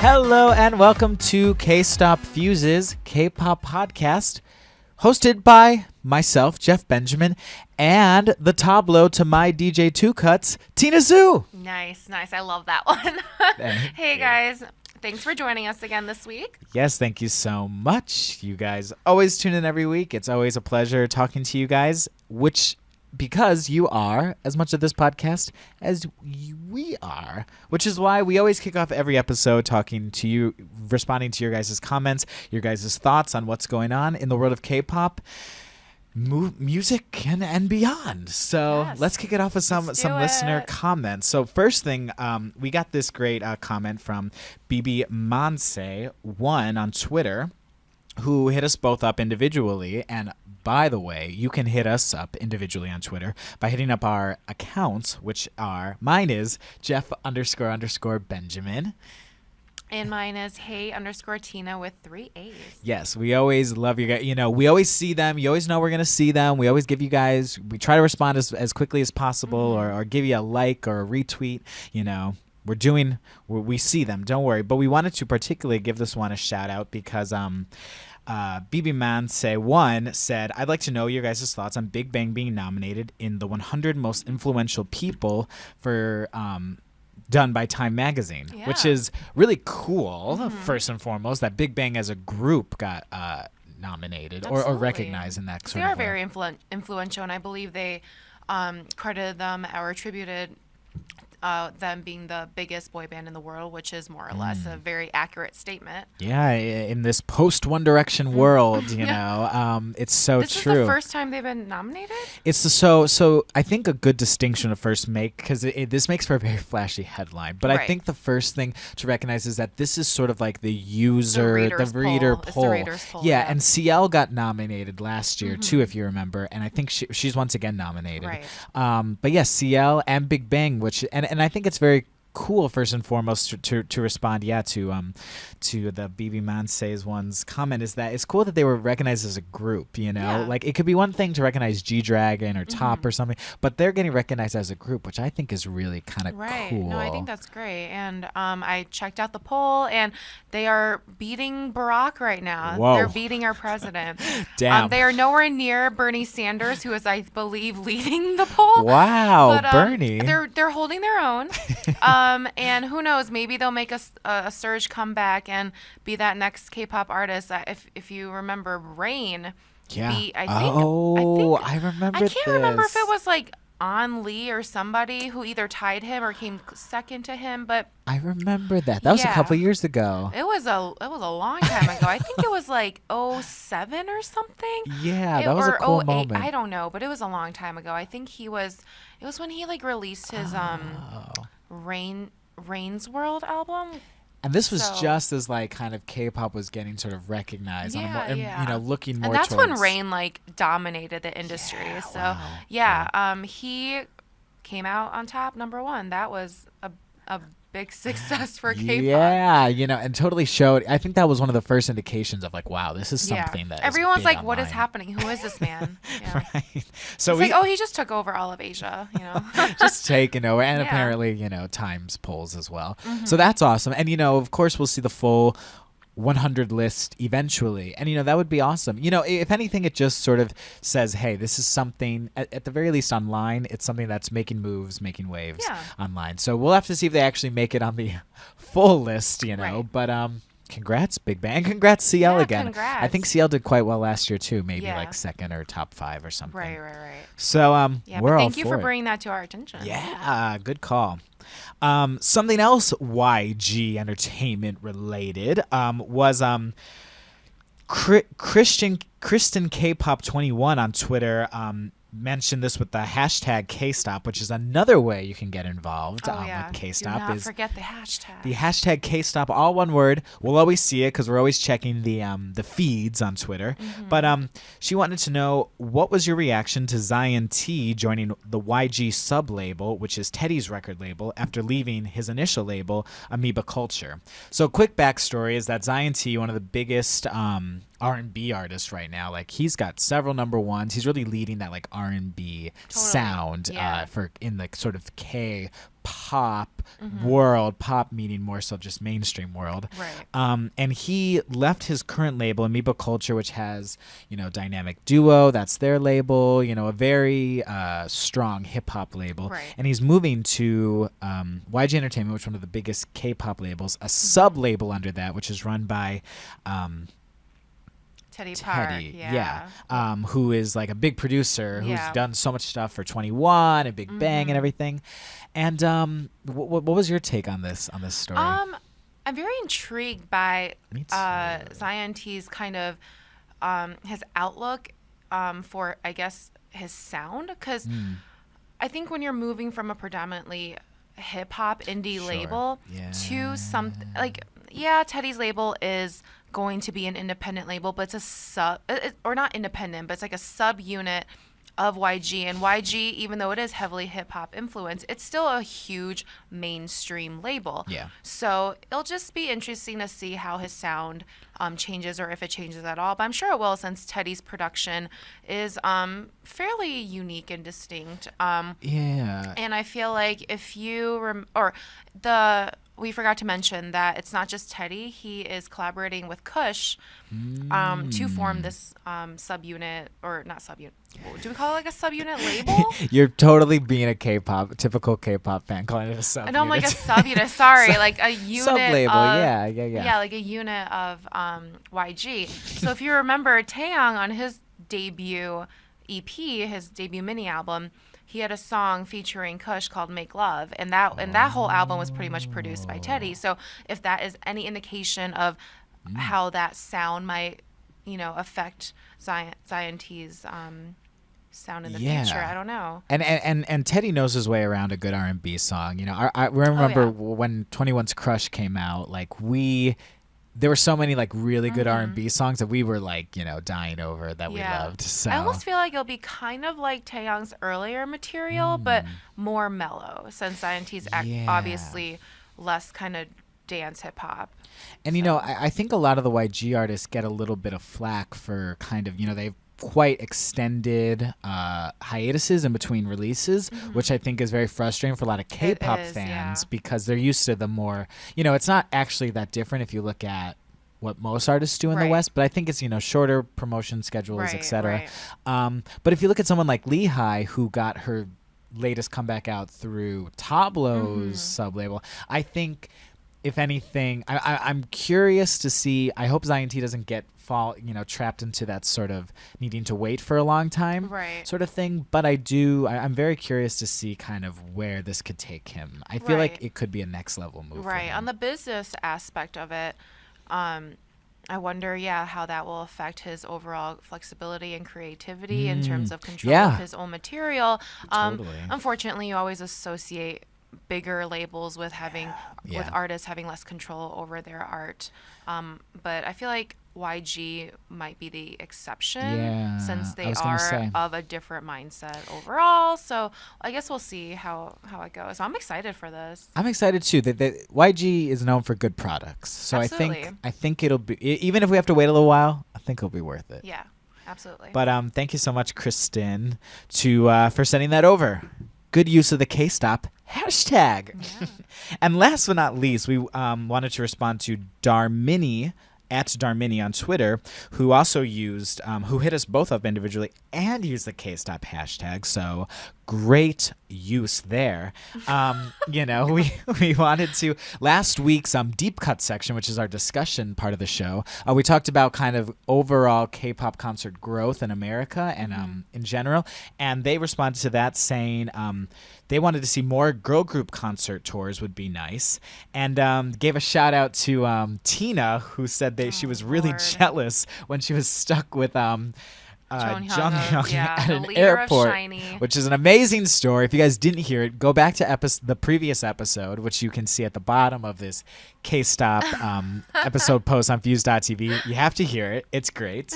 Hello and welcome to K-Stop Fuse's K-pop podcast, hosted by myself, Jeff Benjamin, and the tableau to my DJ Two Cuts, Tina Zhu. Nice. I love that one. Hey guys, thanks for joining us again this week. Yes, thank you so much. You guys always tune in every week. It's always a pleasure talking to you guys, because you are as much of this podcast as we are, which is why we always kick off every episode talking to you, responding to your guys' comments, your guys' thoughts on what's going on in the world of K-pop, music, and beyond. So Yes. let's kick it off with some listener comments. So first thing, we got this great comment from BB Manse 1 on Twitter, who hit us both up individually. And by the way, you can hit us up individually on Twitter by hitting up our accounts, which are, mine is Jeff__Benjamin. And mine is hey_Tina with 3 A's. Yes, we always love you guys. You know, we always see them. You always know we're going to see them. We always give you guys, we try to respond as quickly as possible, or give you a like or a retweet. You know, we see them. Don't worry. But we wanted to particularly give this one a shout out because BB Man Say 1 said, I'd like to know your guys' thoughts on Big Bang being nominated in the 100 most influential people for done by Time Magazine, which is really cool, first and foremost, that Big Bang as a group got nominated or recognized in that sort of way. They are very influential, and I believe they credited them or attributed them being the biggest boy band in the world, which is more or less a very accurate statement. Yeah, in this post-One Direction world, you know, it's so this true. This is the first time they've been nominated? It's so I think a good distinction to first make, because this makes for a very flashy headline, but I think the first thing to recognize is that this is sort of like the reader poll. Yeah, and CL got nominated last year too, if you remember, and I think she's once again nominated. Right. But yeah, CL and Big Bang, which and I think it's very cool, first and foremost, to respond to the BB Man Says One's comment, is that it's cool that they were recognized as a group, you know? Like, it could be one thing to recognize G-Dragon or Top or something, but they're getting recognized as a group, which I think is really kind of cool. No, I think that's great. And I checked out the poll, and they are beating Barack right now. Whoa. They're beating our president. Damn. They are nowhere near Bernie Sanders, who is, I believe, leading the poll. Wow, but, Bernie. They're holding their own. And who knows, maybe they'll make a surge comeback and be that next K-pop artist. If you remember, Rain. Yeah. I remember. I can't remember if it was like On Lee or somebody who either tied him or came second to him, but I remember that. That was a couple years ago. It was a long time ago. I think it was like 2007 or something. Yeah, that was a cool 2008. moment. I don't know, but it was a long time ago. I think it was when he like released his Rain's World album. And this was just as like kind of K-pop was getting sort of recognized, you know, looking more. And that's towards... when Rain like dominated the industry. He came out on top, #1. That was a big success for K-pop. Yeah, you know, and totally showed. I think that was one of the first indications of like, wow, this is something that everyone's is like, online. what is happening? Who is this man? Yeah. Right. So he just took over all of Asia, you know. Just taking over, and apparently, you know, Times polls as well. So that's awesome. And you know, of course, we'll see the full 100 list eventually, and you know, that would be awesome. You know, if anything, it just sort of says, hey, this is something at the very least online, it's something that's making moves, making waves online. So we'll have to see if they actually make it on the full list, you know. But congrats Big Bang, congrats CL again. Congrats. I think CL did quite well last year too, maybe like second or top 5 or something. Right. So we're all thank you for bringing that to our attention. Yeah, good call. Something else YG Entertainment related was Kristen K-pop 21 on Twitter mentioned this with the hashtag K-Stop, which is another way you can get involved with K-Stop. Do not forget the hashtag. The hashtag K-Stop, all one word. We'll always see it because we're always checking the feeds on Twitter. But she wanted to know, what was your reaction to Zion T joining the YG sub-label, which is Teddy's record label, after leaving his initial label, Amoeba Culture? So quick backstory is that Zion T, one of the biggest R&B artist right now. Like he's got several number ones. He's really leading that like R&B sound for in the sort of K pop world, pop meaning more so just mainstream world. Right. And he left his current label, Amoeba Culture, which has, Dynamic Duo, that's their label, a very strong hip hop label. Right. And he's moving to YG Entertainment, which is one of the biggest K-pop labels, a sub label under that, which is run by Teddy Park, who is like a big producer who's done so much stuff for 21 and Big Bang and everything. And what was your take on this story? I'm very intrigued by Zion T's kind of his outlook for, I guess, his sound, because I think when you're moving from a predominantly hip hop indie label to something like Teddy's label is going to be an independent label, but it's a or not independent, but it's like a sub unit of YG. And YG, even though it is heavily hip hop influenced, it's still a huge mainstream label. Yeah. So it'll just be interesting to see how his sound changes, or if it changes at all. But I'm sure it will, since Teddy's production is fairly unique and distinct. And I feel like if you we forgot to mention that it's not just Teddy. He is collaborating with Kush to form this subunit, or not subunit. Do we call it like a subunit label? You're totally being a typical K-pop fan, calling it a subunit. I know, I'm like a subunit. Sorry, like a unit. Sub-label, yeah. Yeah, like a unit of YG. So if you remember, Taeyong on his debut EP, his debut mini album, he had a song featuring Kush called "Make Love," and that whole album was pretty much produced by Teddy. So if that is any indication of how that sound might, affect Zion T's sound in the future, I don't know. And Teddy knows his way around a good R&B song. I remember when 21's Crush came out, like there were so many like really good R&B songs that we were like, dying over, that we loved. So I almost feel like it'll be kind of like Taeyong's earlier material, but more mellow, since Zion T's obviously less kind of dance hip hop. And I think a lot of the YG artists get a little bit of flack for kind of, they've quite extended hiatuses in between releases, which I think is very frustrating for a lot of K-pop fans, because they're used to the more, it's not actually that different if you look at what most artists do in the West, but I think it's, shorter promotion schedules, etc. But if you look at someone like Lehigh, who got her latest comeback out through Tableau's sub-label, I think, if anything, I'm curious to see. I hope Zion T doesn't trapped into that sort of needing to wait for a long time sort of thing. But I'm very curious to see kind of where this could take him. I feel like it could be a next level move. Right. On the business aspect of it, I wonder, how that will affect his overall flexibility and creativity in terms of control of his own material. Totally. Unfortunately, you always associate bigger labels with with artists having less control over their art. But I feel like YG might be the exception, since they are of a different mindset overall. So I guess we'll see how it goes. So I'm excited for this. I'm excited too. That YG is known for good products. So Absolutely. I think it'll be, even if we have to wait a little while, I think it'll be worth it. Yeah, absolutely. But thank you so much, Kristen, for sending that over. Good use of the K-Stop hashtag. Yeah. And last but not least, we wanted to respond to Darmini @Darmini on Twitter, who also used, who hit us both up individually and used the K-Stop hashtag. So great use there. We wanted to, last week's deep cut section, which is our discussion part of the show, we talked about kind of overall K-pop concert growth in America and in general. And they responded to that saying they wanted to see more girl group concert tours would be nice, and gave a shout out to Tina, who said she was really jealous when she was stuck with Junghyun at an airport, which is an amazing story. If you guys didn't hear it, go back to the previous episode, which you can see at the bottom of this K-Stop episode post on Fuse.tv. You have to hear it. It's great.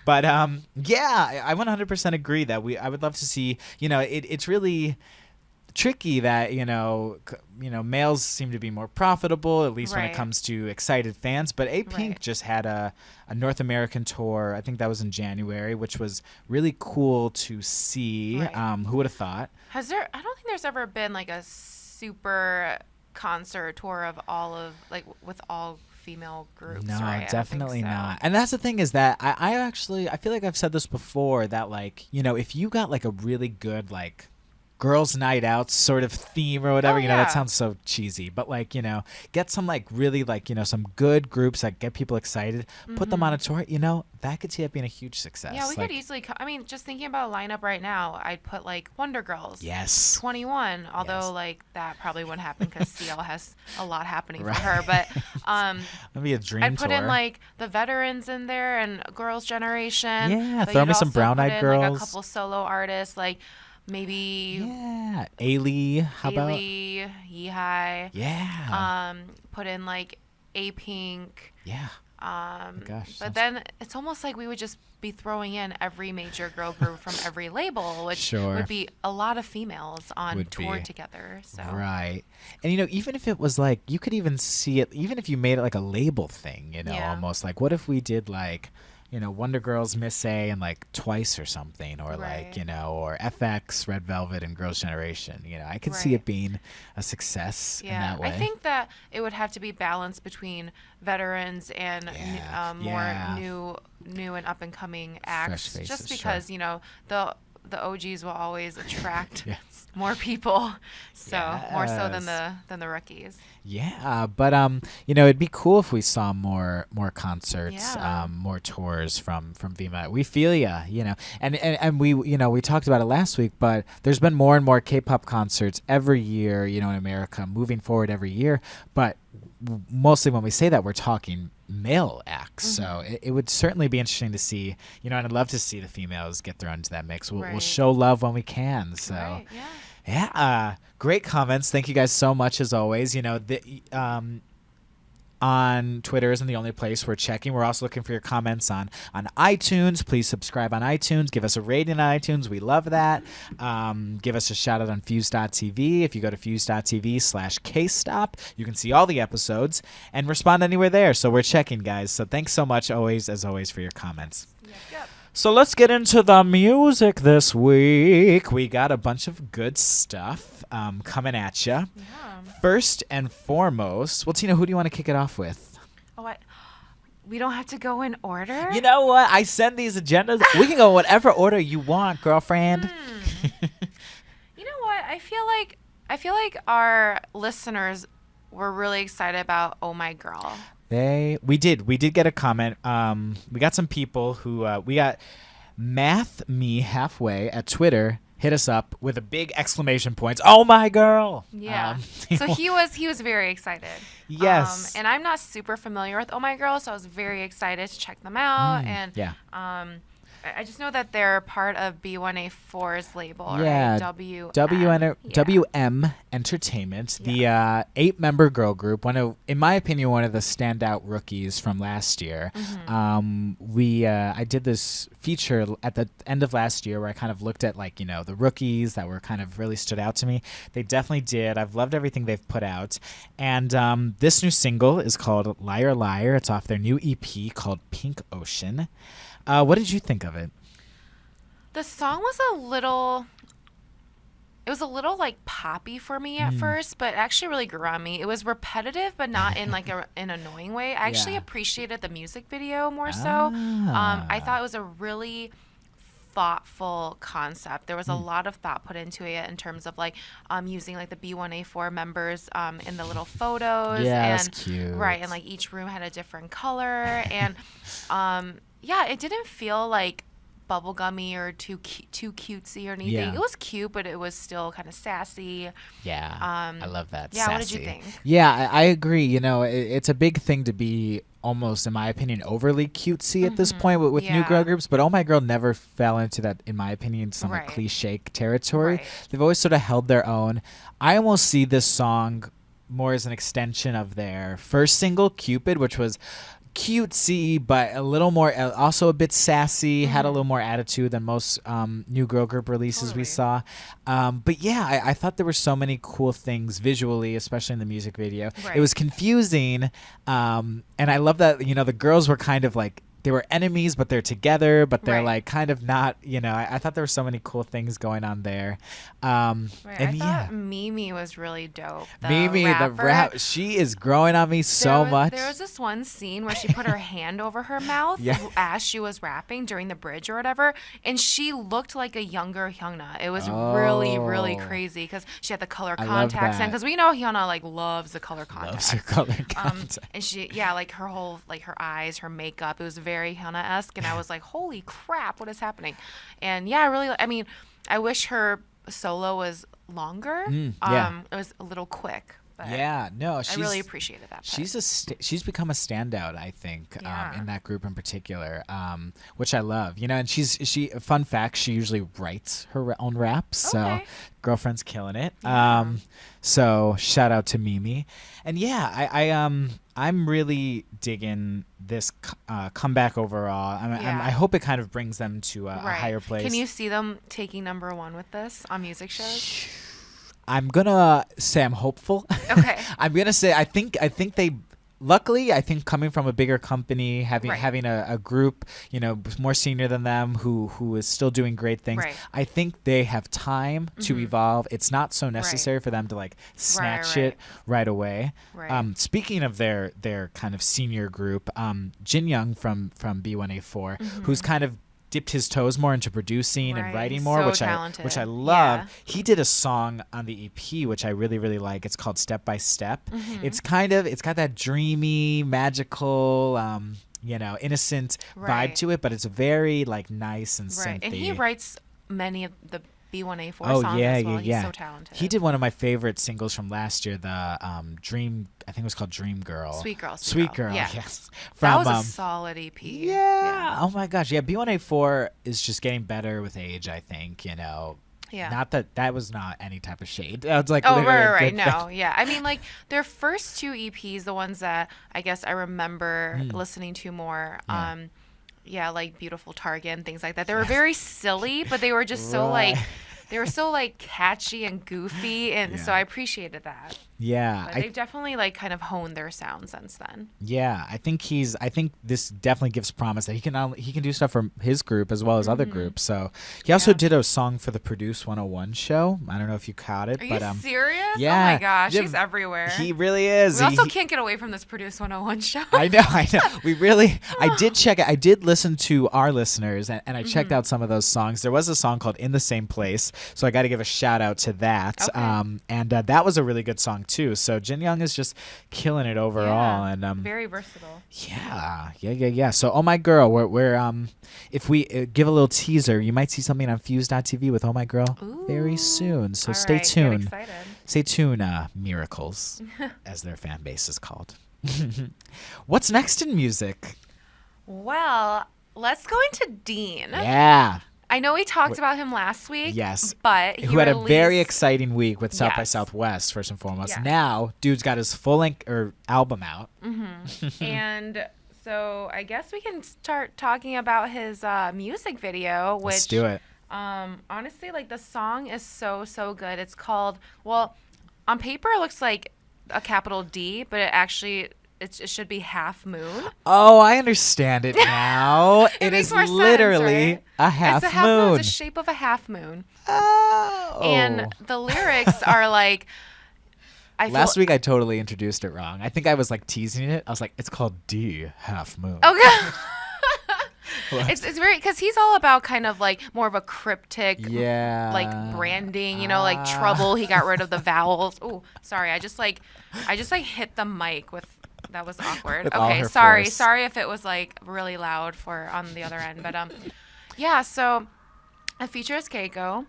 But I 100% agree that I would love to see, it's really tricky that males seem to be more profitable, at least when it Right. comes to excited fans. But A Pink Right. just had a North American tour. I think that was in January, which was really cool to see. Right. Who would have thought? I don't think there's ever been like a super concert tour of with all female groups. No, right? I don't think definitely so. not. And that's the thing is that I feel like I've said this before that if you got like a really good girls' night out sort of theme or whatever, Oh, that yeah. sounds so cheesy, but get some really some good groups that get people excited, put them on a tour, that could see it being a huge success. Yeah, we could easily. Just thinking about a lineup right now, I'd put Wonder Girls. Yes. 21. Although Yes. that probably wouldn't happen because CL has a lot happening Right. for her. But That'd be a dream I'd put tour. in the veterans in there and Girls' Generation. Yeah, But throw you'd me some also Brown Eyed put in, Girls. a couple solo artists maybe Yeah, Ailey, how about? Haley, Yeehai. Yeah. Put in A Pink. Yeah. Gosh. But sounds- then it's almost like we would just be throwing in every major girl group from every label, which Sure. would be a lot of females on Would tour be. together. So Right. And even if it was you could even see it, even if you made it a label thing, Yeah. almost what if we did Wonder Girls Miss A and Twice or something, or Right. or FX, Red Velvet, and Girls' Generation. I could see Right. it being a success in yeah, that way. I think that it would have to be balanced between veterans and Yeah, more yeah. new and up and coming acts. faces, Just sure. because the OGs will always attract Yes. more people, so more so than Yes. the rookies. Yeah, but it'd be cool if we saw more concerts, Yeah. more tours from Vima. We feel ya, and we talked about it last week, but there's been more and more K-pop concerts every year, in America, moving forward every year. But mostly when we say that, we're talking male acts. So it would certainly be interesting to see, and I'd love to see the females get thrown into that mix. We'll Right. show love when we can. So. Right, yeah. Yeah, great comments. Thank you guys so much as always. On Twitter isn't the only place we're checking. We're also looking for your comments on iTunes. Please subscribe on iTunes. Give us a rating on iTunes. We love that. Give us a shout out on Fuse.tv. If you go to Fuse.tv/KStop, you can see all the episodes and respond anywhere there. So we're checking, guys. So thanks so much as always for your comments. Yep. So let's get into the music this week. We got a bunch of good stuff coming at you. Yeah. First and foremost, well, Tina, who do you want to kick it off with? Oh, we don't have to go in order? You know what? I send these agendas. We can go whatever order you want, girlfriend. You know what? I feel like our listeners were really excited about Oh My Girl. We did get a comment. We got some people who we got Math Me Halfway at Twitter hit us up with a big exclamation points. Oh my girl! Yeah. So he was very excited. Yes. And I'm not super familiar with Oh My Girl, so I was very excited to check them out. And yeah. I just know that they're part of B1A4's label, Yeah, right? WM. WM Entertainment, the 8-member girl group. In my opinion, one of the standout rookies from last year. I did this feature at the end of last year where I kind of looked at the rookies that were kind of really stood out to me. They definitely did. I've loved everything they've put out, and this new single is called Liar Liar. It's off their new EP called Pink Ocean. What did you think of it? The song was a little poppy for me at first, but actually really grew on me. It was repetitive, but not in an annoying way. I actually Yeah. appreciated the music video more so. I thought it was a really thoughtful concept. There was a lot of thought put into it in terms of using the B1A4 members in the little photos. Yeah, that's and cute. Right, and each room had a different color, and it didn't feel bubblegummy or too cutesy or anything. Yeah. It was cute, but it was still kind of sassy. Yeah, I love that. Yeah, sassy. what did you think? Yeah, I agree. It's a big thing to be almost, in my opinion, overly cutesy at this point with new Yeah. girl groups. But Oh My Girl never fell into that, in my opinion, some Right. cliche territory. Right. They've always sort of held their own. I almost see this song more as an extension of their first single, Cupid, which was cutesy, but a little more, also a bit sassy, had a little more attitude than most new girl group releases we saw. But yeah, I thought there were so many cool things visually, especially in the music video. Right. It was confusing, and I love that, the girls were kind of like, they were enemies, but they're together, but they're like kind of not, I thought there were so many cool things going on there. And I thought Mimi was really dope. Mimi, the rap, she is growing on me so much. There was this one scene where she put her hand over her mouth as she was rapping during the bridge or whatever, and she looked like a younger Hyuna. It was really, really crazy because she had the color contacts in, because we know Hyuna like loves the color contacts. Loves her color contacts. And she, like her whole, like her eyes, her makeup, it was very Hyuna-esque, and I was like, holy crap, what is happening? And yeah, I wish her solo was longer. It was a little quick. But I really appreciated that part. She's become a standout, I think, in that group in particular, which I love. And she fun fact, she usually writes her own raps, so girlfriend's killing it. So shout out to Mimi. And I'm really digging this comeback overall. I hope it kind of brings them to a higher place. Can you see them taking #1 with this on music shows? I'm gonna say I'm hopeful. Okay. I'm gonna say I think they. Luckily, I think coming from a bigger company, having a group, more senior than them, who is still doing great things, I think they have time to evolve. It's not so necessary for them to like snatch it right away. Speaking of their kind of senior group, Jin Young from B1A4, who's kind of dipped his toes more into producing and writing more, which I love. He did a song on the EP which I really, really like. It's called Step by Step. It's got that dreamy, magical, innocent vibe to it, but it's very like nice and synthy. And he writes many of the B1A4 songs as well. He's so talented. He did one of my favorite singles from last year, the Dream, I think it was called Dream Girl. Sweet Girl. Yes. That was a solid EP. Yeah. Oh my gosh. Yeah, B1A4 is just getting better with age, I think, Yeah. Not that was not any type of shade. It's like right. No, yeah. I mean, like their first 2 EPs, the ones that I guess I remember listening to more, like Beautiful Target and things like that. They were very silly, but they were just so like catchy and goofy, and so I appreciated that. Yeah, but they've definitely like kind of honed their sound since then. Yeah, I think this definitely gives promise that he can do stuff for his group as well as other groups. So he also did a song for the Produce 101 show. I don't know if you caught it. Are you serious? Yeah, oh my gosh, he's everywhere. He really is. We also can't get away from this Produce 101 show. I know. I did check it. I did listen to our listeners, and I checked out some of those songs. There was a song called In the Same Place, so I got to give a shout out to that. And that was a really good song too. So Jin Young is just killing it overall, and very versatile. Yeah. So Oh My Girl, we're if we give a little teaser, you might see something on Fuse.tv with Oh My Girl very soon. So stay tuned. Get excited. Stay tuned, Miracles, as their fan base is called. What's next in music? Well, let's go into Dean. Yeah. I know we talked about him last week. Yes. But who had a very exciting week with South by Southwest, first and foremost. Yes. Now, dude's got his full length album out. And so I guess we can start talking about his music video, which let's do it. Honestly, like the song is so good. It's called, well, on paper it looks like a capital D, but it should be Half Moon. Oh, I understand it now. it is literally sense, right? a half moon. moon. It's the shape of a half moon. Oh. And the lyrics are like... Last week I totally introduced it wrong. I think I was like teasing it. I was like, it's called D, Half Moon. Okay. It's very, because he's all about kind of like more of a cryptic like branding, like trouble. He got rid of the vowels. Oh, sorry. I just hit the mic with... That was awkward. Okay, sorry. Force. Sorry if it was like really loud for on the other end. But so it features Keiko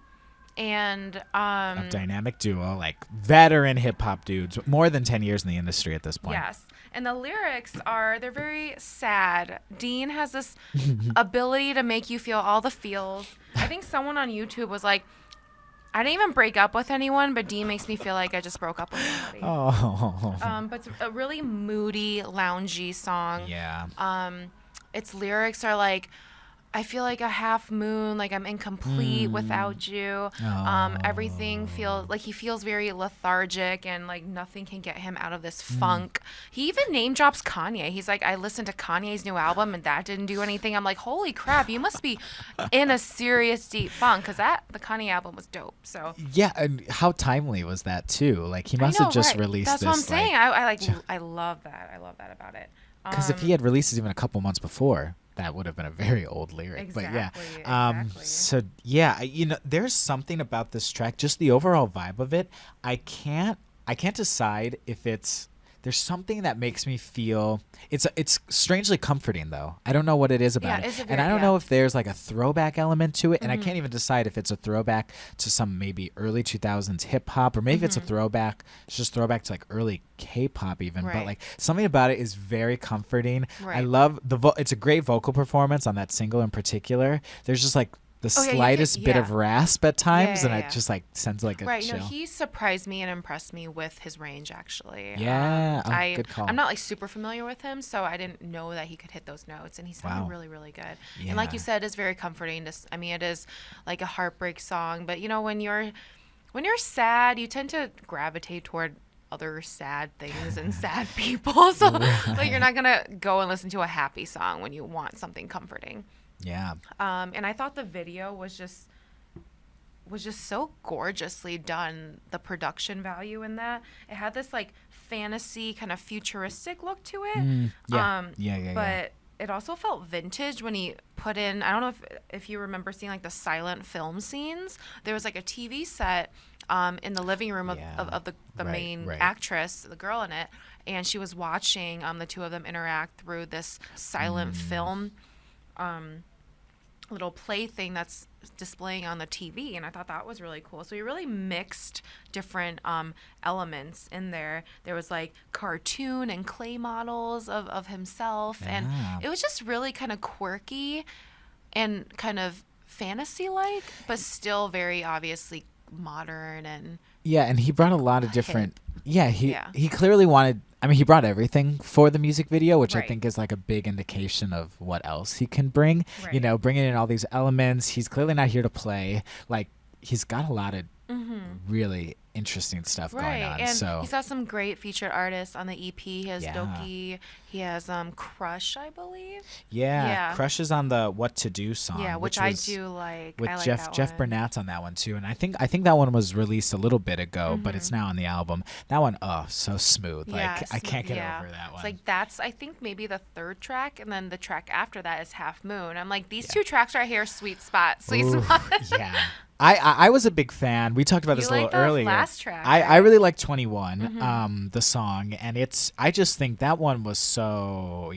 and a dynamic duo, like veteran hip hop dudes, more than 10 years in the industry at this point. Yes. And the lyrics they're very sad. Dean has this ability to make you feel all the feels. I think someone on YouTube was like, I didn't even break up with anyone, but Dean makes me feel like I just broke up with somebody. Oh. But it's a really moody, loungy song. Yeah. Its lyrics are like, I feel like a half moon, like I'm incomplete without you. Everything feels like he feels very lethargic and like nothing can get him out of this funk. He even name drops Kanye. He's like, I listened to Kanye's new album and that didn't do anything. I'm like, holy crap, you must be in a serious deep funk, because the Kanye album was dope. So yeah, and how timely was that too? Like he must have just released That's this. What I'm saying. I love that. I love that about it. Because if he had released it even a couple months before, that would have been a very old lyric. Exactly, but yeah, so yeah, there's something about this track, just the overall vibe of it. I can't decide if there's something that makes me feel it's strangely comforting though. I don't know what it is about it. And I don't know if there's like a throwback element to it, and I can't even decide if it's a throwback to some maybe early 2000s hip hop, or maybe it's just throwback to like early K-pop even, but like something about it is very comforting. I love it's a great vocal performance on that single in particular. There's just like the slightest bit of rasp at times, and it just like sends like a chill. He surprised me and impressed me with his range, actually. Good call. I'm not like super familiar with him, so I didn't know that he could hit those notes, and he sounded really, really good. And like you said, it's very comforting. It is like a heartbreak song, but when you're sad, you tend to gravitate toward other sad things and sad people, so like you're not gonna go and listen to a happy song when you want something comforting. Yeah. And I thought the video was just so gorgeously done. The production value in that, it had this like fantasy kind of futuristic look to it. But it also felt vintage when he put in, I don't know if you remember seeing like the silent film scenes. There was like a TV set in the living room of the main actress, the girl in it, and she was watching the two of them interact through this silent film little plaything that's displaying on the TV, and I thought that was really cool. So he really mixed different elements in there. There was like cartoon and clay models of himself, and it was just really kind of quirky and kind of fantasy-like, but still very obviously modern and and he brought a lot of different he clearly wanted, he brought everything for the music video, which I think is like a big indication of what else he can bring. Bringing in all these elements. He's clearly not here to play. Like, he's got a lot of really interesting stuff going on. And so he's got some great featured artists on the EP. He has Doki. He has Crush, I believe. Crush is on the What to Do song. Which I do like. With I like Jeff Burnett's on that one too. And I think that one was released a little bit ago, but it's now on the album. That one, so smooth. Like, I can't get over that one. It's like, that's, I think, maybe the third track, and then the track after that is Half Moon. I'm like, these two tracks right here, sweet spot. I was a big fan. We talked about this a little earlier. Last track, I really like 21, the song, and I just think that one was so,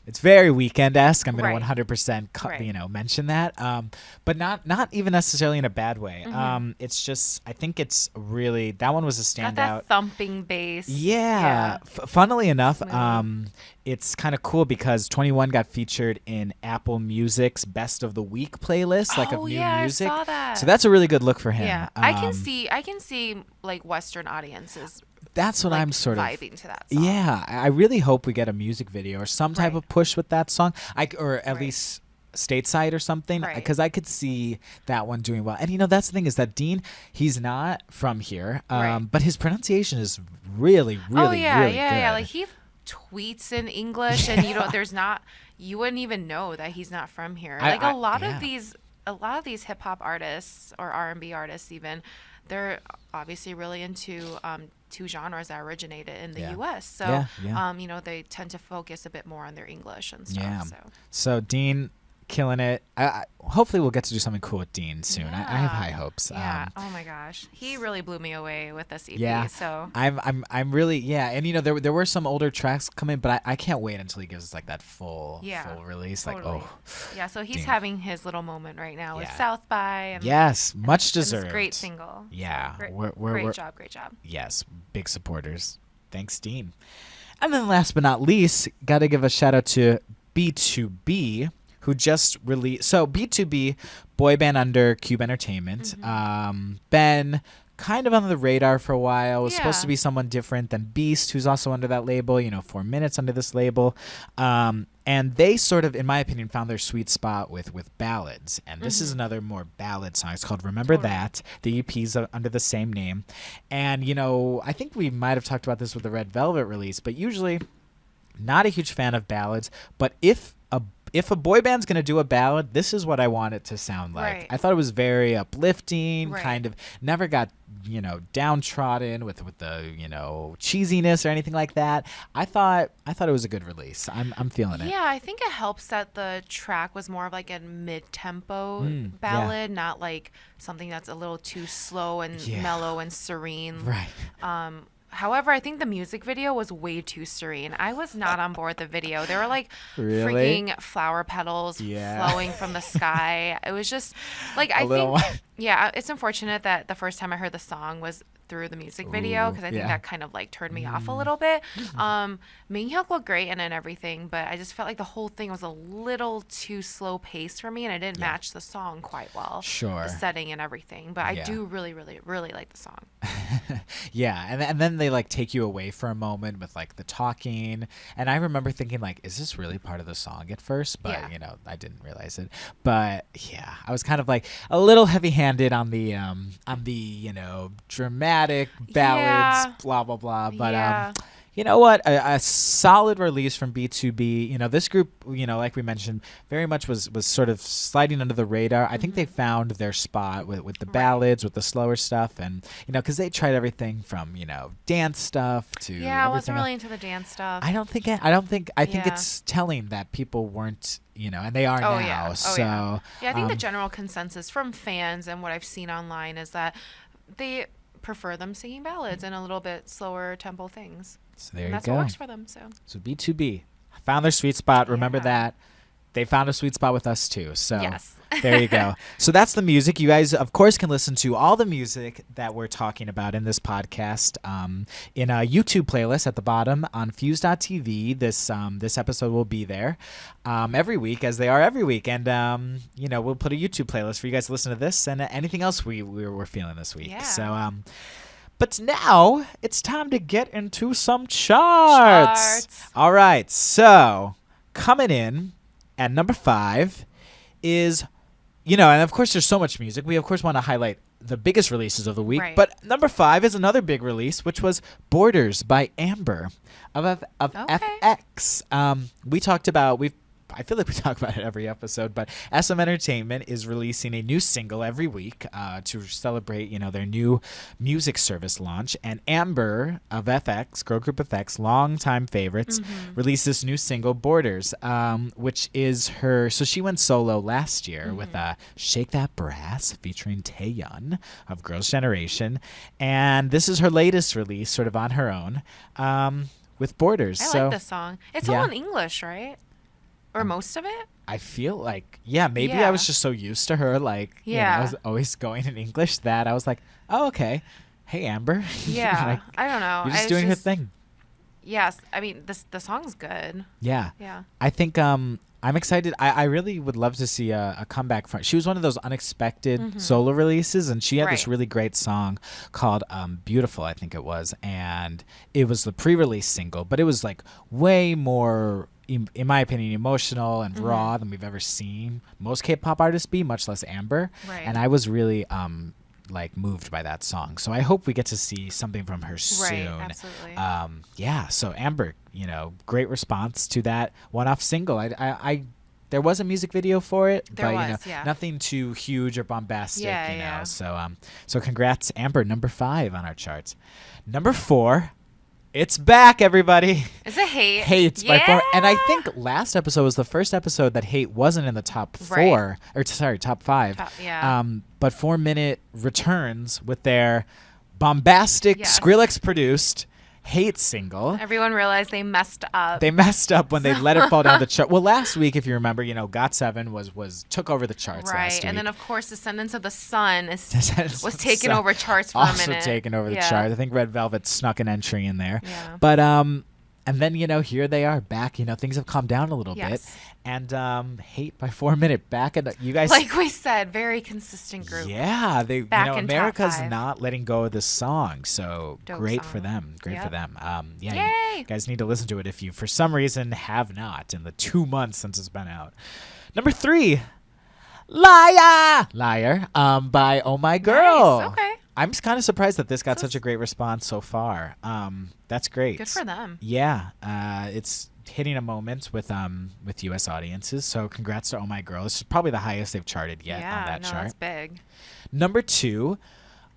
it's very Weekend-esque. I'm going to 100% mention that, but not even necessarily in a bad way. It's just, I think it's really, that one was a standout. Got that thumping bass. Funnily enough, it's kind of cool because 21 got featured in Apple Music's Best of the Week playlist, of new music. I saw that. So that's a really good look for him. Yeah, I can see like Western audiences. That's what I'm sort of vibing to that song. Yeah, I really hope we get a music video or some type of push with that song, or at least stateside or something, because I could see that one doing well. And that's the thing, is that Dean, he's not from here, but his pronunciation is really really good. Like, he tweets in English, and you wouldn't even know that he's not from here. A lot of these hip hop artists or R&B artists, even, they're obviously really into two genres that originated in the U.S. So they tend to focus a bit more on their English and stuff. So Dean, killing it. Hopefully we'll get to do something cool with Dean soon. I have high hopes. Oh my gosh, he really blew me away with this EP. So I'm really and there were some older tracks coming, but I can't wait until he gives us like that full release. Totally. Like so he's having his little moment right now with South by. And, much deserved. And great single. Yeah, so great job. Yes, big supporters. Thanks, Dean. And then last but not least, got to give a shout out to BToB, who just released. So BToB, boy band under Cube Entertainment. Ben, kind of on the radar for a while. Was supposed to be someone different than Beast, who's also under that label. 4 Minutes under this label. And they sort of, in my opinion, found their sweet spot with ballads. And this is another more ballad song. It's called Remember That. The EP's under the same name. And, I think we might have talked about this with the Red Velvet release, but usually not a huge fan of ballads. But if a boy band's going to do a ballad, this is what I want it to sound like. Right. I thought it was very uplifting, Right. kind of never got, downtrodden with the, cheesiness or anything like that. I thought it was a good release. I'm feeling it. Yeah, I think it helps that the track was more of like a mid-tempo ballad, not like something that's a little too slow and mellow and serene. Right. However, I think the music video was way too serene. I was not on board the video. There were like Really? freaking flower petals flowing from the sky. It was just like, I think, it's unfortunate that the first time I heard the song was through the music video, because I think that kind of like turned me off a little bit. Minghyuk looked great in it and everything, but I just felt like the whole thing was a little too slow paced for me, and I didn't match the song quite well. Sure. The setting and everything, but I do really, really, really like the song. And then they like take you away for a moment with like the talking, and I remember thinking like, is this really part of the song at first? But I didn't realize it. But yeah, I was kind of like a little heavy-handed on the dramatic ballads, blah blah blah. But you know what? A solid release from BToB. This group, like we mentioned, very much was sort of sliding under the radar. I think they found their spot with the ballads, with the slower stuff, and because they tried everything from dance stuff to I wasn't really into the dance stuff. I think it's telling that people weren't, and they are now. I think the general consensus from fans and what I've seen online is that they prefer them singing ballads and a little bit slower tempo things. So there and you that's go. what works for them. So BToB found their sweet spot. Remember that. They found a sweet spot with us too. So there you go. So that's the music. You guys, of course, can listen to all the music that we're talking about in this podcast in a YouTube playlist at the bottom on Fuse.tv. This episode will be there every week, as they are every week. And, we'll put a YouTube playlist for you guys to listen to this and anything else we're feeling this week. Yeah. So, but now it's time to get into some charts. All right. So coming in at number 5 is, and of course there's so much music. We of course want to highlight the biggest releases of the week. Right. But number 5 is another big release, which was Borders by Amber of FX. I feel like we talk about it every episode, but SM Entertainment is releasing a new single every week to celebrate, their new music service launch. And Amber of FX, girl group FX, longtime favorites, released this new single, Borders, which is her. So she went solo last year with Shake That Brass featuring Taeyeon of Girls' Generation. And this is her latest release, sort of on her own, with Borders. I like this song. It's all in English, right? Or most of it? I feel like, maybe I was just so used to her, I was always going in English that I was like, oh, okay. Hey, Amber. Yeah, I don't know. You're just doing her thing. Yes, I mean, the song's good. Yeah. Yeah. I think I'm excited. I really would love to see a comeback from. She was one of those unexpected solo releases, and she had this really great song called Beautiful, I think it was. And it was the pre-release single, but it was like way more, in my opinion, emotional and raw than we've ever seen most K-pop artists be, much less Amber. Right. And I was really moved by that song. So I hope we get to see something from her soon. Right, absolutely. So Amber, great response to that one-off single. I there was a music video for it, but nothing too huge or bombastic, know. So congrats, Amber, number 5 on our charts. Number 4, it's back, everybody. Is it Hate? Hate's by far. And I think last episode was the first episode that Hate wasn't in the top 4, top 5. But 4 Minute returns with their bombastic, Skrillex produced Hate single. Everyone realized they messed up. They messed up when they let it fall down the chart. Well, last week, if you remember, GOT7 was took over the charts last week. And then, of course, Descendants of the Sun was taking over charts for a minute. Also taking over the charts. I think Red Velvet snuck an entry in there. Yeah. But And then, here they are back. Things have calmed down a little bit. And Hate by 4 Minute back. And you guys. Like we said, very consistent group. Yeah. They, back in America's top 5. not letting go of this song. So Dope great song. for them. Great for them. Yay! You guys need to listen to it if you, for some reason, have not in the 2 months since it's been out. Number 3, Liar by Oh My Girl. Nice. Okay. I'm kind of surprised that this got such a great response so far. That's great. Good for them. Yeah, it's hitting a moment with U.S. audiences. So congrats to Oh My Girl. This is probably the highest they've charted yet on that chart. That's big. Number 2,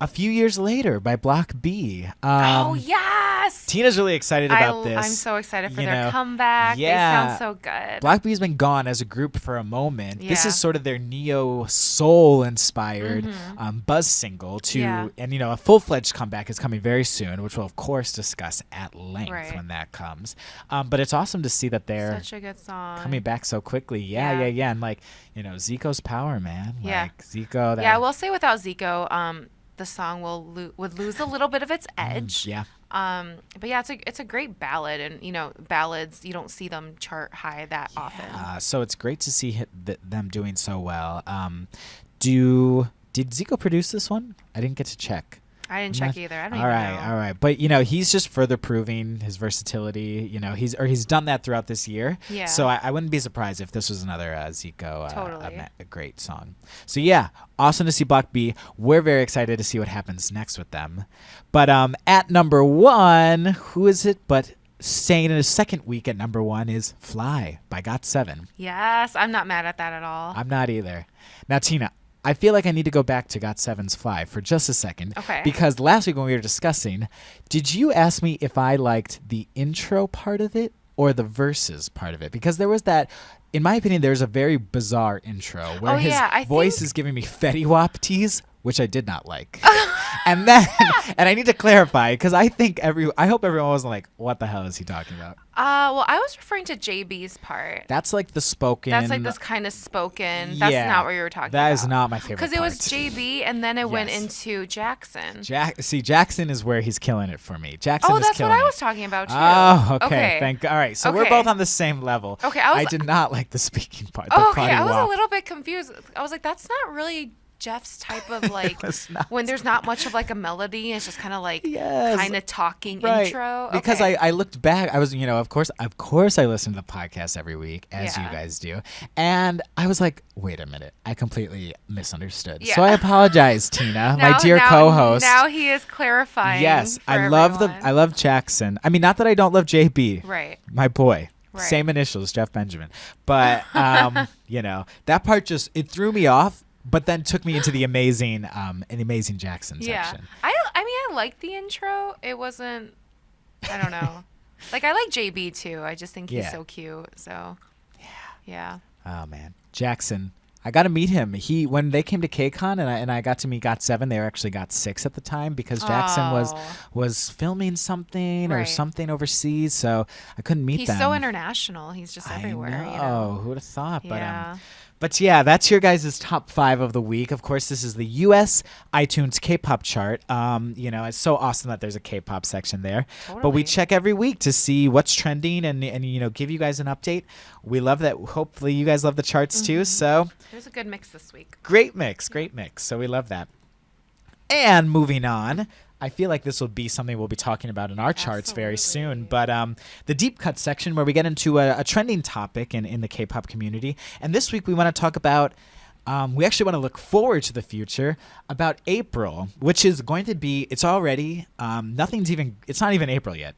A Few Years Later by Block B. Oh yes! Tina's really excited about this. I'm so excited for their comeback. Yeah. They sound so good. Block B's been gone as a group for a moment. Yeah. This is sort of their neo soul inspired buzz single and a full-fledged comeback is coming very soon, which we'll of course discuss at length when that comes. But it's awesome to see that they're such a good song coming back so quickly. Yeah. And Zico's power, man. Like Zico. I will say without Zico, the song would lose a little bit of its edge. But yeah, it's a great ballad, and ballads, you don't see them chart high that often. So it's great to see them doing so well. Did Zico produce this one? I didn't get to check. I didn't check either. I don't even know. All right. But he's just further proving his versatility. He's done that throughout this year. Yeah. So I wouldn't be surprised if this was another Zico totally. a great song. So yeah, awesome to see Block B. We're very excited to see what happens next with them. But at number 1, who is it but staying in his second week at number 1 is Fly by GOT7. Yes, I'm not mad at that at all. I'm not either. Now, Tina, I feel like I need to go back to GOT7's Fly for just a second. Okay. Because last week when we were discussing, did you ask me if I liked the intro part of it or the verses part of it? Because there was that, in my opinion, there's a very bizarre intro where his voice is giving me Fetty Wap tease, which I did not like. And I need to clarify because I hope everyone wasn't like, what the hell is he talking about? Well, I was referring to JB's part. That's like the spoken. That's like this kind of spoken. That's not what you were talking about. That is not my favorite part. Because it was JB and then it went into Jackson. Jackson is where he's killing it for me. Jackson is that's killing what I it. was talking about too. Oh, okay. All right, so we're Okay. both on the same level. Okay, I did not like the speaking part. The Okay, I was Wap. a little bit confused. I was like, that's not really Jeff's type of like when there's not much of like a melody. It's just kind of like kind of talking intro. Because I looked back. I was of course I listen to the podcast every week as you guys do, and I was like, wait a minute, I completely misunderstood. So I apologize, Tina, my dear co-host. Now he is clarifying. Yes, for I love Jackson. I mean, not that I don't love JB. Right. My boy. Right. Same initials, Jeff Benjamin. But that part it threw me off. But then took me into the amazing Jackson section. I mean, I liked the intro. It wasn't, I don't know. Like, I like JB too. I just think he's so cute. So, yeah. Oh, man. Jackson. I got to meet him. When they came to KCON and I got to meet GOT7, they were actually GOT6 at the time because Jackson was filming something or something overseas. So I couldn't meet them. He's so international. He's just everywhere. I know. Who would have thought? Yeah. But yeah, that's your guys' top 5 of the week. Of course, this is the U.S. iTunes K-pop chart. It's so awesome that there's a K-pop section there. Totally. But we check every week to see what's trending and give you guys an update. We love that. Hopefully, you guys love the charts too. So there's a good mix this week. Great mix. So we love that. And moving on. I feel like this will be something we'll be talking about in our charts very soon. But the deep cut section where we get into a trending topic in the K-pop community. And this week we want to talk about, we actually want to look forward to the future about April, which is going to be, it's already, it's not even April yet,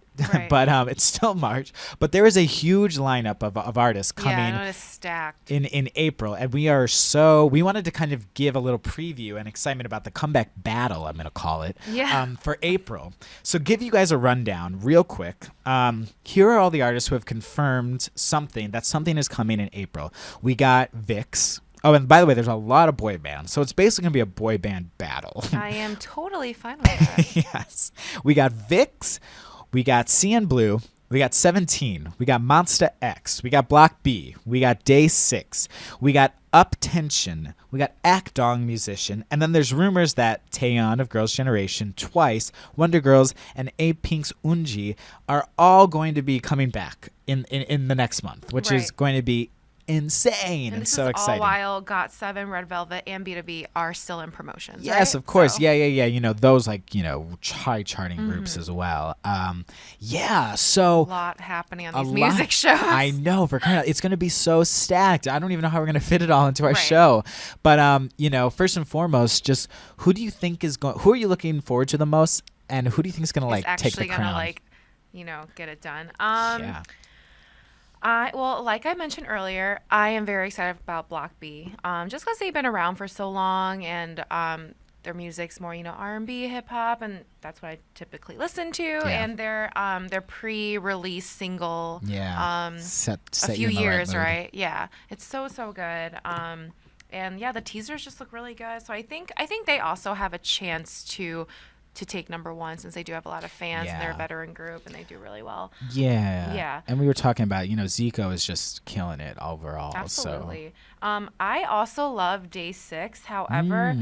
but it's still March. But there is a huge lineup of artists coming I know it's stacked. in April. And we wanted to kind of give a little preview and excitement about the comeback battle, I'm going to call it, for April. So give you guys a rundown real quick. Here are all the artists who have confirmed something is coming in April. We got VIX. Oh, and by the way, there's a lot of boy bands, so it's basically going to be a boy band battle. I am totally fine with that. Yes. We got VIX, we got CN Blue, We got 17. We got Monster X. We got Block B. We got Day 6. We got Up Tension. We got Akdong Musician. And then there's rumors that Taeyeon of Girls' Generation, Twice, Wonder Girls, and A-Pink's Unji are all going to be coming back in the next month, which is going to be insane and so exciting. All while GOT7, Red Velvet, and BToB are still in promotions. Yes, right? of course. So. Yeah. Those charting groups as well. So a lot happening on these music shows. I know. It's going to be so stacked. I don't even know how we're going to fit it all into our show. But first and foremost, just who do you think is going? Who are you looking forward to the most, and who do you think is going to take the crown? Get it done. Like I mentioned earlier, I am very excited about Block B, just because they've been around for so long, and their music's more, R&B, hip hop, and that's what I typically listen to. Yeah. And their pre-release single, set a few years, right? Yeah, it's so good. And the teasers just look really good. So I think they also have a chance to take number one, since they do have a lot of fans and they're a veteran group and they do really well. Yeah. And we were talking about, Zico is just killing it overall. Absolutely. So. I also love Day 6. However,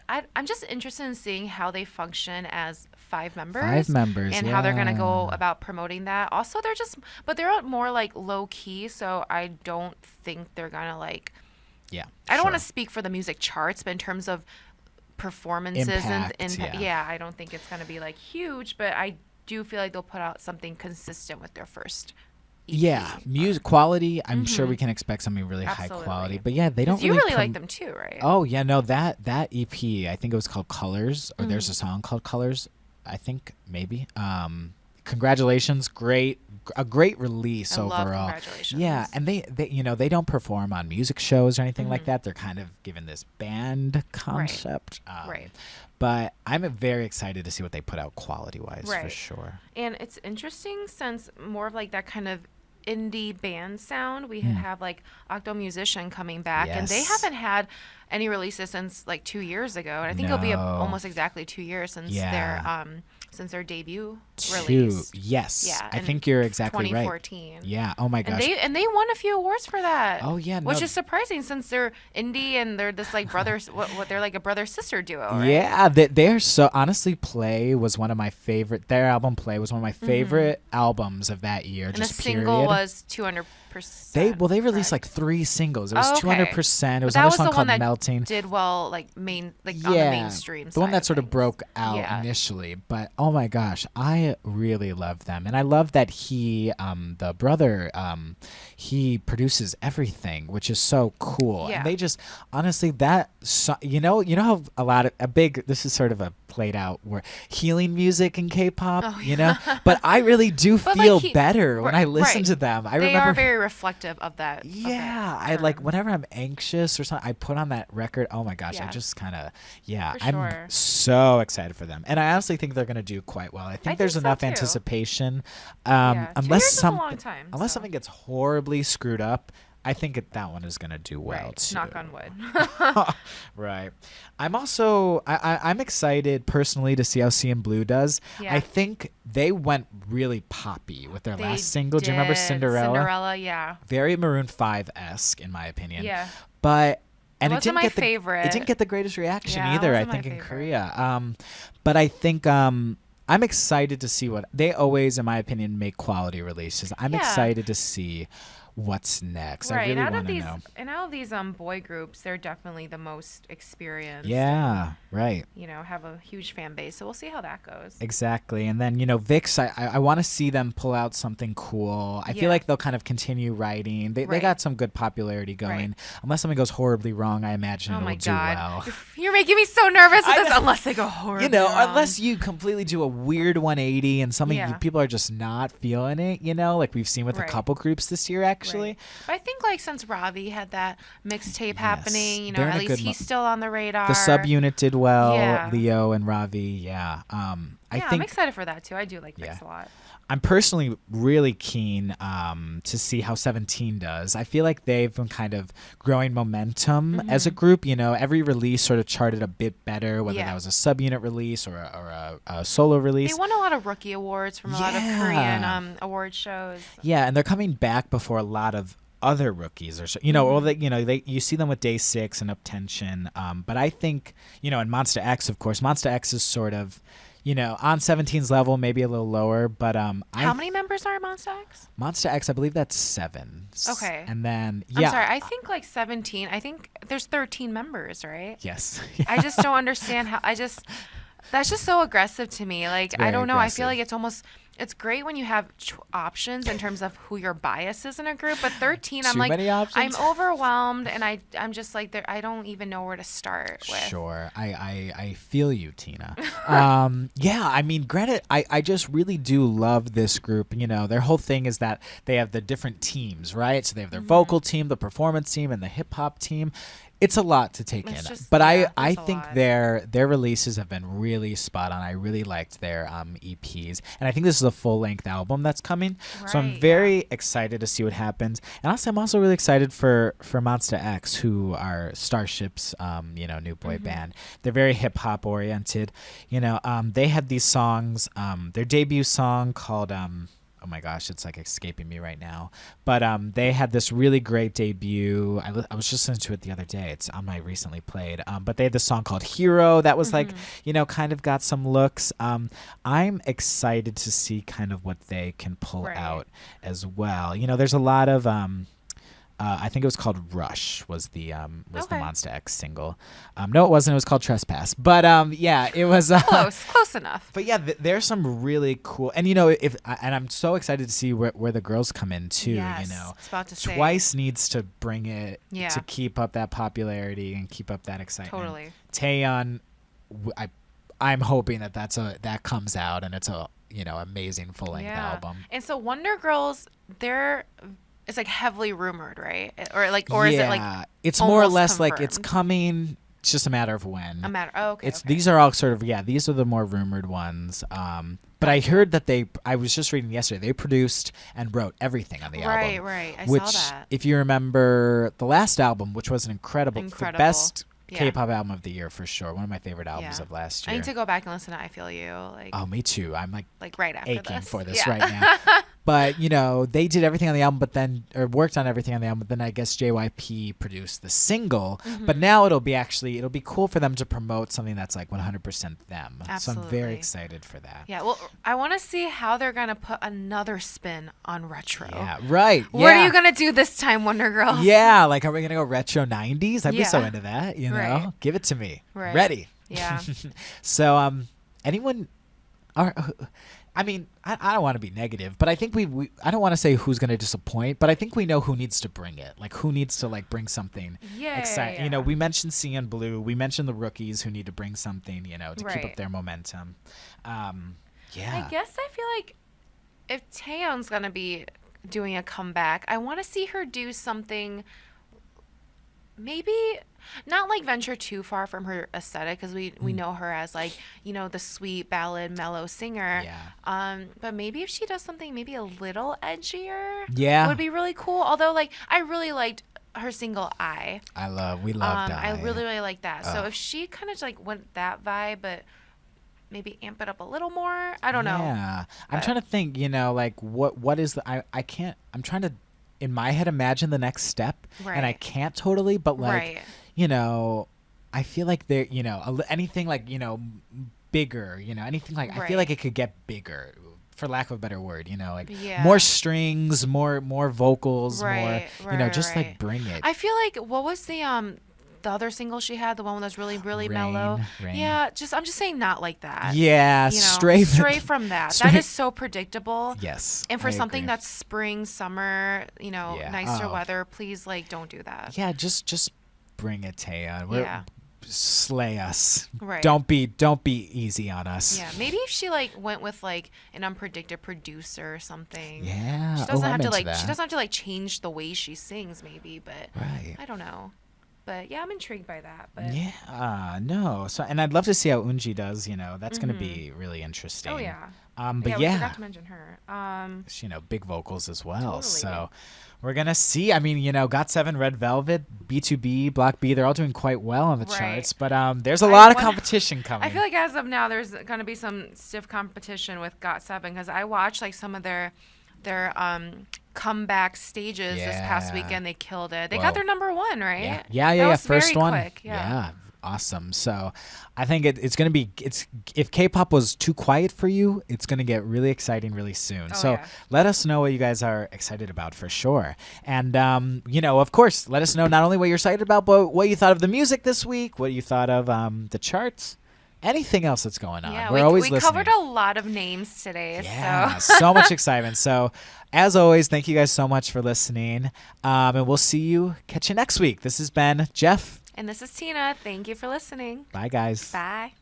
I'm just interested in seeing how they function as 5 members. And how they're going to go about promoting that. Also, they're more like low key. So I don't think they're going to I don't want to speak for the music charts, but in terms of performances impact, I don't think it's going to be huge, but I do feel like they'll put out something consistent with their first EP. Music quality, I'm sure we can expect something really high quality, but they don't you really like them too, right? Oh yeah, no, that EP, I think it was called Colors, or there's a song called Colors, I think, maybe. Congratulations, a great release overall. Love Congratulations. Yeah, and they don't perform on music shows or anything like that. They're kind of given this band concept. Right. But I'm very excited to see what they put out quality-wise, for sure. And it's interesting, since more of that kind of indie band sound, we have Octo Musician coming back, and they haven't had any releases since 2 years ago, and I think it'll be almost exactly 2 years since their debut release. Yes. Yeah. I think you're exactly 2014. Right. Yeah. Oh my gosh. And they won a few awards for that. Oh yeah. Which is surprising, since they're indie and they're this brothers. what they're a brother sister duo. Right? Yeah. They're so honestly. Play was one of my favorite. Their album Play was one of my favorite albums of that year. And just the single was 200%. They released 3 singles. It was 200%. It was another song called that Melting. Did well on the mainstream. The one that sort of broke out initially, but oh my gosh, I really love them, and I love that he, the brother, he produces everything, which is so cool. Yeah. And they just honestly how this is sort of a played out where healing music in K-pop, but I really do feel better when I listen to them. They are very reflective of that. I whenever I'm anxious or something, I put on that record. Oh my gosh, I just kind of I'm so excited for them, and I honestly think they're gonna do quite well. I think there's enough anticipation. Unless something gets horribly screwed up, I think that one is going to do well too. Knock on wood. Right. I'm also I'm excited personally to see how CN does. Yeah. I think they went really poppy with their last single. Do you remember Cinderella? Cinderella, yeah. Very Maroon 5-esque in my opinion. Yeah. But it didn't get the greatest reaction either, I think, in Korea. But I think I'm excited to see what they always, in my opinion, make quality releases. I'm excited to see what's next. I really want to know. And out of these boy groups, they're definitely the most experienced. Yeah, right. Have a huge fan base. So we'll see how that goes. Exactly. And then, VIX, I want to see them pull out something cool. I feel like they'll kind of continue writing. They got some good popularity going. Right. Unless something goes horribly wrong, I imagine it'll do well. You're making me so nervous with this. Unless they go horribly wrong. Unless you completely do a weird 180 and people are just not feeling it, like we've seen with a couple groups this year, actually. Right. But I think since Ravi had that mixtape happening, at least he's still on the radar. The Subunit did well. Yeah. Leo and Ravi. Yeah. I Yeah, think I'm excited for that too. I do like Mix a lot. I'm personally really keen to see how 17 does. I feel like they've been kind of growing momentum as a group. You know, every release sort of charted a bit better, whether that was a subunit release or a solo release. They won a lot of rookie awards from a lot of Korean award shows. Yeah, and they're coming back before a lot of other rookies, or you see them with Day 6 and Uptension. But I think, and Monster X, of course, Monster X is sort of, on 17's level, maybe a little lower, but how many members are Monster X? Monster X, I believe that's 7. Okay. And then I'm sorry, I think like 17. I think there's 13 members, right? Yes. I just don't understand how. That's just so aggressive to me. Like, I don't know. Aggressive. I feel like it's great when you have options in terms of who your bias is in a group, but 13, I'm Too like, many options? I'm overwhelmed, and I'm just like, I don't even know where to start with. Sure. I feel you, Tina. Yeah, I mean, granted, I just really do love this group. Their whole thing is that they have the different teams, right? So they have their vocal team, the performance team, and the hip-hop team. It's a lot to take in. But I think their releases have been really spot on. I really liked their EPs. And I think this is a full-length album that's coming. Right, so I'm very excited to see what happens. And also, I'm also really excited for Monster X, who are Starship's new boy band. They're very hip-hop oriented. They had these songs, their debut song called oh my gosh, it's like escaping me right now. But they had this really great debut. I was just listening to it the other day. It's on my recently played. But they had this song called Hero that was like, kind of got some looks. I'm excited to see kind of what they can pull out as well. There's a lot of I think it was called Rush was the Monster X single. No, it wasn't. It was called Trespass. But yeah, it was close enough. But yeah, there's some really cool, and and I'm so excited to see where the girls come in too. Yes, I was about to say. Twice needs to bring it to keep up that popularity and keep up that excitement. Totally. Taeyeon, I'm hoping that comes out and it's a amazing full length album. And so Wonder Girls, it's like heavily rumored, right? Or is it like it's more or less confirmed? like it's coming. It's just a matter of when. Okay. These are all sort of these are the more rumored ones. But I heard that I was just reading yesterday, they produced and wrote everything on the album. Right. I which, saw that. If you remember the last album, which was incredible. The best K-pop album of the year for sure. One of my favorite albums of last year. I need to go back and listen to I Feel You. Oh, me too. I'm like right after aching this. for this right now. But they did everything on the album, worked on everything on the album. But then I guess JYP produced the single. But now it'll be cool for them to promote something that's like 100% them. Absolutely. So I'm very excited for that. Yeah, well, I want to see how they're gonna put another spin on retro. Yeah, right. What are you gonna do this time, Wonder Girls? Yeah, like are we gonna go retro 90s? I'd be so into that. Right. Give it to me. Right. Ready. Yeah. So anyone? I mean, I don't want to be negative, but I think I don't want to say who's going to disappoint, but I think we know who needs to bring it. Like, who needs to, bring something exciting. Yeah. We mentioned Cyan Blue. We mentioned the rookies who need to bring something, to keep up their momentum. I guess I feel like if Taeyeon's going to be doing a comeback, I want to see her do something maybe not like venture too far from her aesthetic, because we know her as the sweet ballad mellow singer. But maybe if she does something maybe a little edgier, it would be really cool. Although I really liked her single I. We loved I. I really like that. So if she kind of went that vibe, but maybe amp it up a little more, I don't know. Yeah, I'm trying to think. What is the I can't. I'm trying to in my head imagine the next step, and I can't totally. But I feel like there, anything bigger, anything I feel like it could get bigger, for lack of a better word, more strings, more vocals, more, just bring it. I feel like, what was the other single she had, the one that's really, really mellow? Rain. Yeah, I'm just saying not like that. Yeah, stray from that. That is so predictable. Yes. And for something that's spring, summer, nicer weather, please don't do that. Yeah, just bring it, Taeyeon. Slay us. Right. Don't be easy on us. Yeah, maybe if she went with an unpredicted producer or something. Yeah. She doesn't have to she doesn't have to change the way she sings maybe, but I don't know. But yeah, I'm intrigued by that. But yeah, no. So, and I'd love to see how Unji does. That's going to be really interesting. oh yeah. But we forgot to mention her. big vocals as well. Totally. So we're gonna see. I mean, GOT7, Red Velvet, BToB, Block B, they're all doing quite well on the charts. But there's a lot of competition coming. I feel like as of now, there's gonna be some stiff competition with GOT7 because I watched like some of their comeback stages this past weekend. They killed it. They got their number 1, right? Yeah. First very one. Quick. Yeah. Awesome. So I think it's going to be, if K-pop was too quiet for you, it's going to get really exciting really soon. Let us know what you guys are excited about for sure. And, of course, let us know not only what you're excited about, but what you thought of the music this week, what you thought of the charts. Anything else that's going on. Yeah, We're always listening. We covered a lot of names today. Yeah, so much excitement. So, as always, thank you guys so much for listening. And we'll catch you next week. This has been Jeff. And this is Tina. Thank you for listening. Bye, guys. Bye.